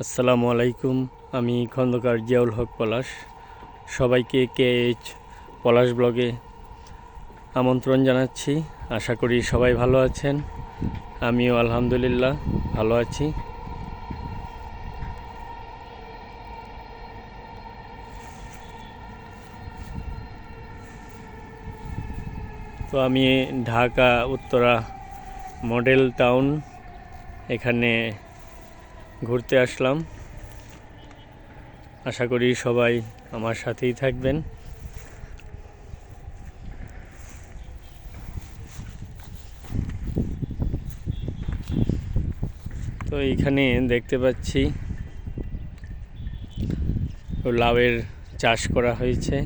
আসসালামু আলাইকুম। আমি খন্দকার জিয়াউল হক পলাশ। সবাইকে KH পলাশ ব্লগে আমন্ত্রণ জানাচ্ছি। আশা করি সবাই ভালো আছেন। আমিও আলহামদুলিল্লাহ ভালো আছি। তো আমি ঢাকা উত্তরা মডেল টাউন এখানে ঘুরতে আসলাম। আশা করি সবাই আমার সাথেই থাকবেন। তো এইখানে দেখতে পাচ্ছি লাউয়ের চাষ করা হয়েছে।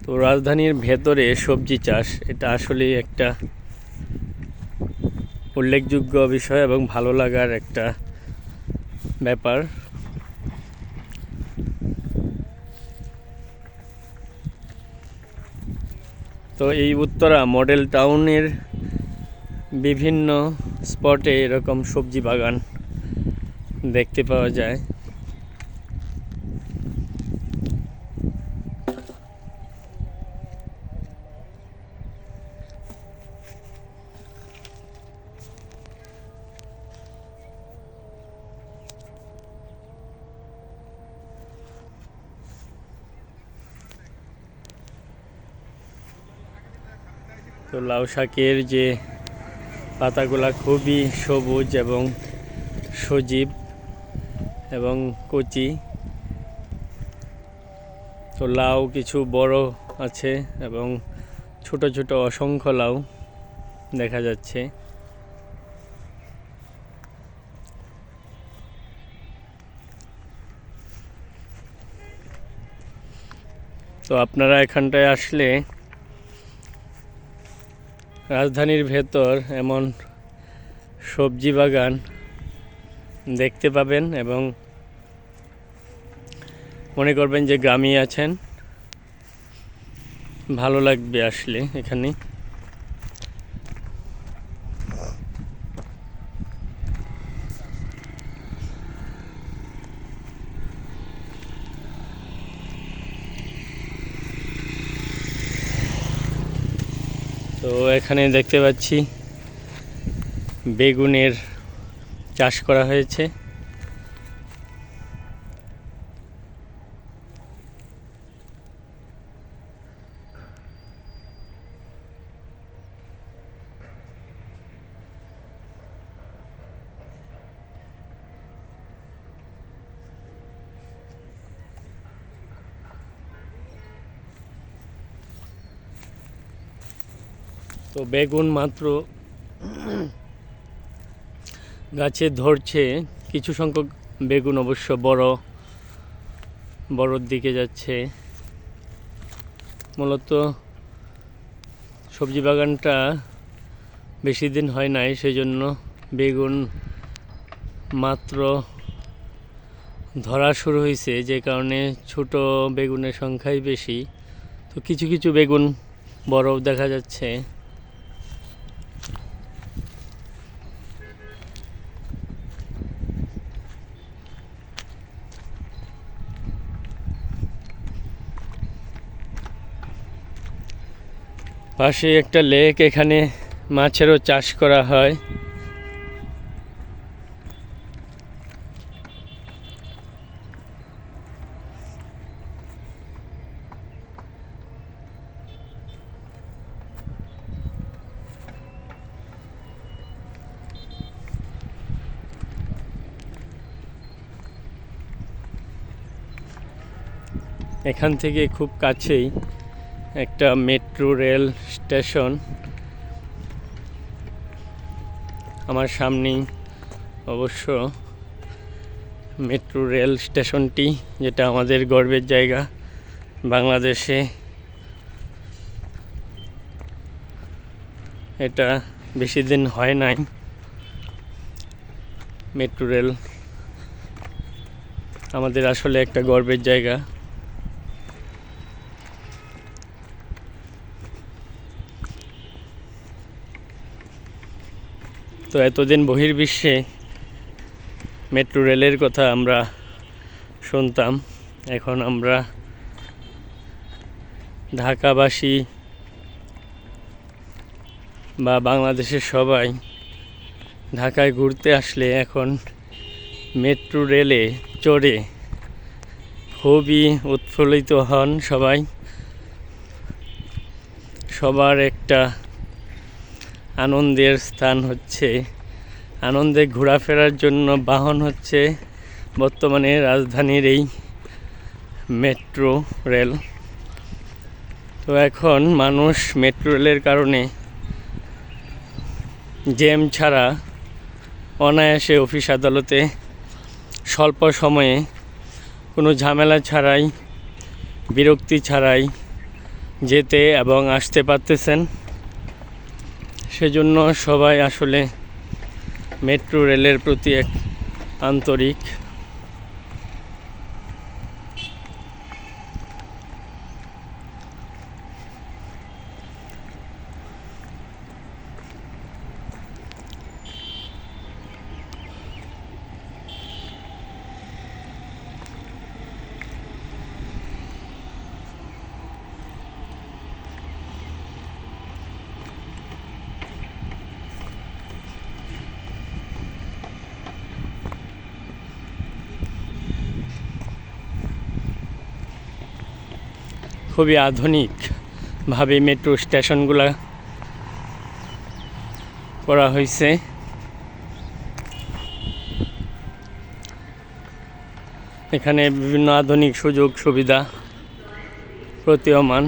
তো রাজধানীর ভেতরে সবজি চাষ এটা আসলে একটা উল্লেখযোগ্য বিষয় এবং ভালো লাগার একটা ব্যাপার। তো এই উত্তরা মডেল টাউনের বিভিন্ন স্পটে এরকম সবজি বাগান দেখতে পাওয়া যায়। তো লাউ শাকের যে পাতাগুলা খুবই সবুজ এবং সজীব এবং কচি। তো লাউ কিছু বড় আছে এবং ছোট ছোট অসংখ্য লাউ দেখা যাচ্ছে। তো আপনারা এখানটায় আসলে রাজধানীর ভেতর এমন সবজি বাগান দেখতে পাবেন এবং মনে করবেন যে গ্রামে আছেন। ভালো লাগবে আসলে এখানে। তো এখানে দেখতে পাচ্ছি বেগুনের চাষ করা হয়েছে। তো বেগুন মাত্র গাছে ধরছে, কিছু সংখ্যক বেগুন অবশ্য বড়র দিকে যাচ্ছে। মূলত সবজি বাগানটা বেশি দিন হয় নাই, সেই জন্য বেগুন মাত্র ধরা শুরু হয়েছে, যে কারণে ছোট বেগুনের সংখ্যাই বেশি। তো কিছু কিছু বেগুন বড় দেখা যাচ্ছে। পাশে একটা লেক, এখানে মাছেরও চাষ করা হয়। এখান থেকে খুব কাছেই একটা মেট্রো রেল স্টেশন আমার সামনেই। অবশ্য মেট্রো রেল স্টেশনটি, যেটা আমাদের গর্বের জায়গা বাংলাদেশে এটা বেশি দিন হয় নাই। মেট্রো রেল আমাদের আসলে একটা গর্বের জায়গা। তো এতদিন বহির্বিশ্বে মেট্রো রেলের কথা আমরা শুনতাম, এখন আমরা ঢাকাবাসী বা বাংলাদেশের সবাই ঢাকায় ঘুরতে আসলে এখন মেট্রো রেলে চড়ে খুবই উৎফুল্লিত হন সবাই। সবার একটা আনন্দের স্থান হচ্ছে, আনন্দে ঘোরাফেরার জন্য বাহন হচ্ছে বর্তমানে রাজধানীর এই মেট্রো রেল। তো এখন মানুষ মেট্রো রেলের কারণে জ্যাম ছাড়া অনায়াসে অফিস আদালতে স্বল্প সময়ে কোনো ঝামেলা ছাড়াই, বিরক্তি ছাড়াই যেতে এবং আসতে পারতেছেন। সেজন্য সবাই আসলে মেট্রো রেলের প্রতি এক আন্তরিক। খুবই আধুনিকভাবে মেট্রো স্টেশনগুলো করা হয়েছে। এখানে বিভিন্ন আধুনিক সুযোগ সুবিধা প্রতীয়মান।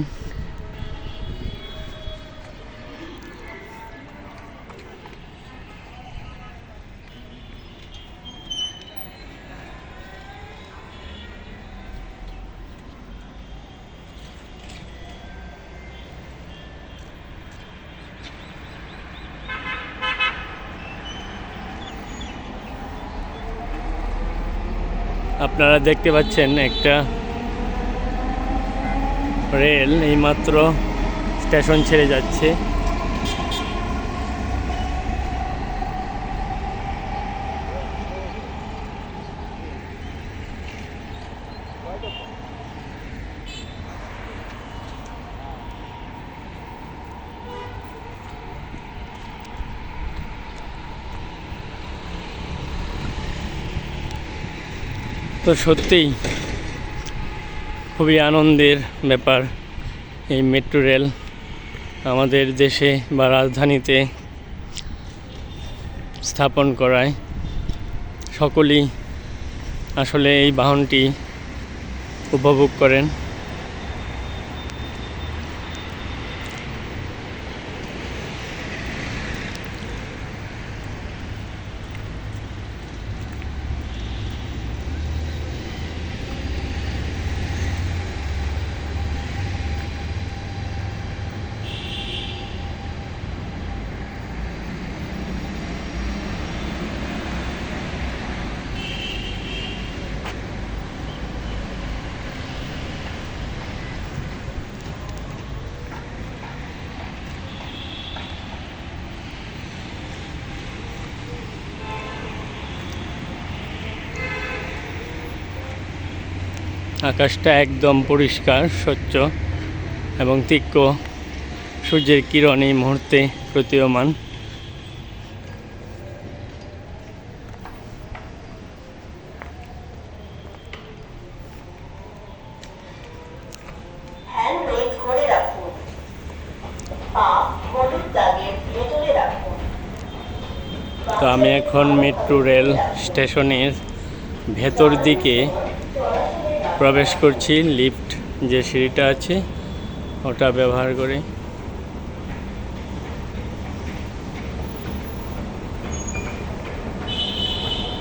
আপনারা দেখতে পাচ্ছেন একটা রেল এইমাত্র স্টেশন ছেড়ে যাচ্ছে। তো সত্যিই খুবই আনন্দের ব্যাপার এই মেট্রো রেল আমাদের দেশে বা রাজধানীতে স্থাপন করায়। সকলেই আসলে এই বাহনটি উপভোগ করেন। আকাশটা একদম পরিষ্কার, স্বচ্ছ এবং তীক্ষ্ণ সূর্যের কিরণ এই মুহূর্তে প্রতীয়মান। তো আমি এখন মেট্রো রেল স্টেশনের ভেতর দিকে প্রবেশ করছি। লিফট যে সিঁড়িটা আছে ওটা ব্যবহার করে।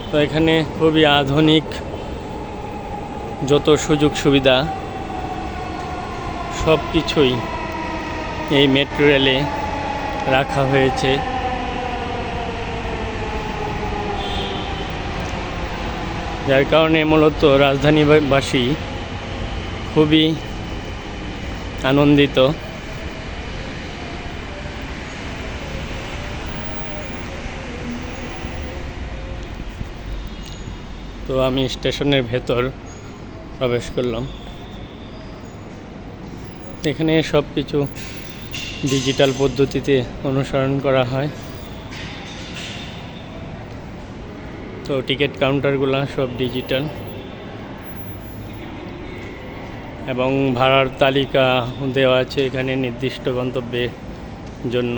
তো এখানে খুবই আধুনিক যত সুযোগ সুবিধা সব কিছুই এই মেট্রো রেলে রাখা হয়েছে। যার কারণে মূলত রাজধানীবাসী খুবই আনন্দিত। তো আমি স্টেশনের ভেতর প্রবেশ করলাম। এখানে সব কিছু ডিজিটাল পদ্ধতিতে অনুসরণ করা হয়। তো টিকিট কাউন্টারগুলো সব ডিজিটাল এবং ভাড়ার তালিকা দেওয়া আছে এখানে নির্দিষ্ট গন্তব্যের জন্য।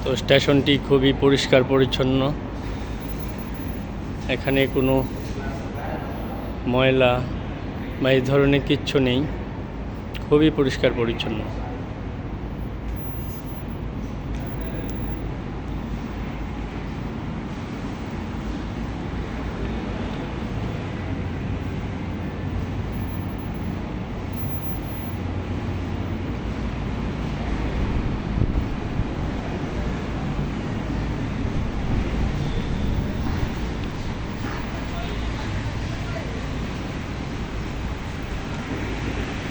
তো স্টেশনটি খুবই পরিষ্কার পরিচ্ছন্ন, এখানে কোনো ময়লা বা এই ধরনের কিচ্ছু নেই, খুবই পরিষ্কার পরিচ্ছন্ন।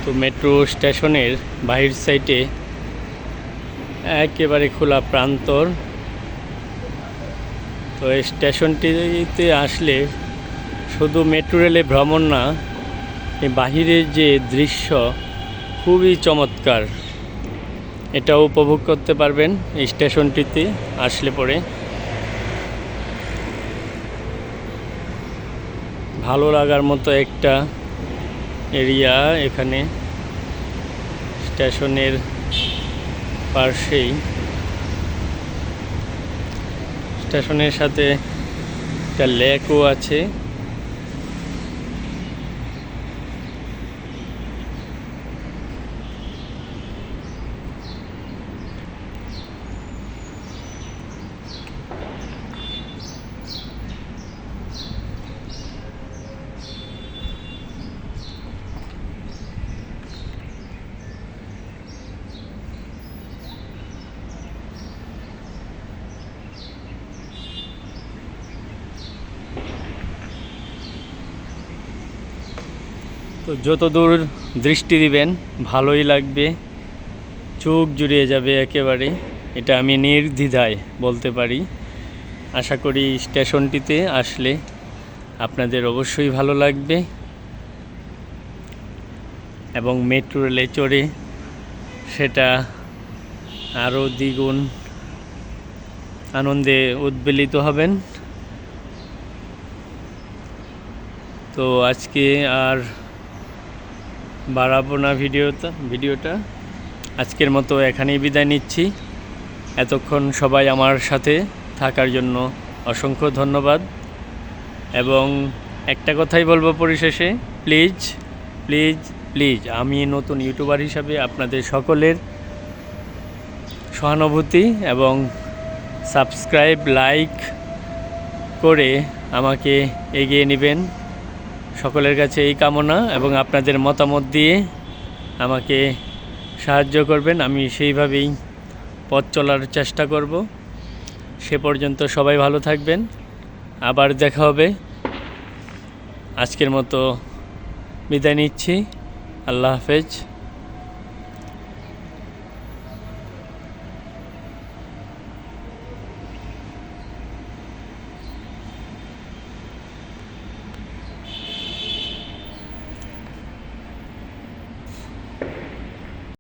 তো মেট্রো স্টেশনের বাহির সাইডে একেবারে খোলা প্রান্তর। তো এই স্টেশনটিতে আসলে শুধু মেট্রো রেলে ভ্রমণ না, এই বাহিরের যে দৃশ্য খুবই চমৎকার, এটাও উপভোগ করতে পারবেন এই স্টেশনটিতে আসলে পরে। ভালো লাগার মতো একটা এরিয়া এখানে স্টেশনের পাশেই। স্টেশনের সাথে একটা লেকও আছে। তো যত দূর দৃষ্টি দিবেন ভালোই লাগবে, চোখ জুড়িয়ে যাবে একেবারে, এটা আমি নির্দ্বিধায় বলতে পারি। আশা করি স্টেশনটিতে আসলে আপনাদের অবশ্যই ভালো লাগবে এবং মেট্রো রেলে চড়ে সেটা আরও দ্বিগুণ আনন্দে উদ্বেলিত হবেন। তো আজকে আর বাড়াবো না ভিডিওটা আজকের মতো এখানেই বিদায় নিচ্ছি। এতক্ষণ সবাই আমার সাথে থাকার জন্য অসংখ্য ধন্যবাদ। এবং একটা কথাই বলবো পরিশেষে, প্লিজ প্লিজ প্লিজ, আমি নতুন ইউটিউবার হিসাবে আপনাদের সকলের সহানুভূতি এবং সাবস্ক্রাইব লাইক করে আমাকে এগিয়ে নেবেন, সকলের কাছে এই কামনা। এবং আপনাদের মতামত দিয়ে আমাকে সাহায্য করবেন, আমি সেইভাবেই পথ চলার চেষ্টা করব। সে পর্যন্ত সবাই ভালো থাকবেন, আবার দেখা হবে। আজকের মতো বিদায় নিচ্ছি, আল্লাহ হাফেজ।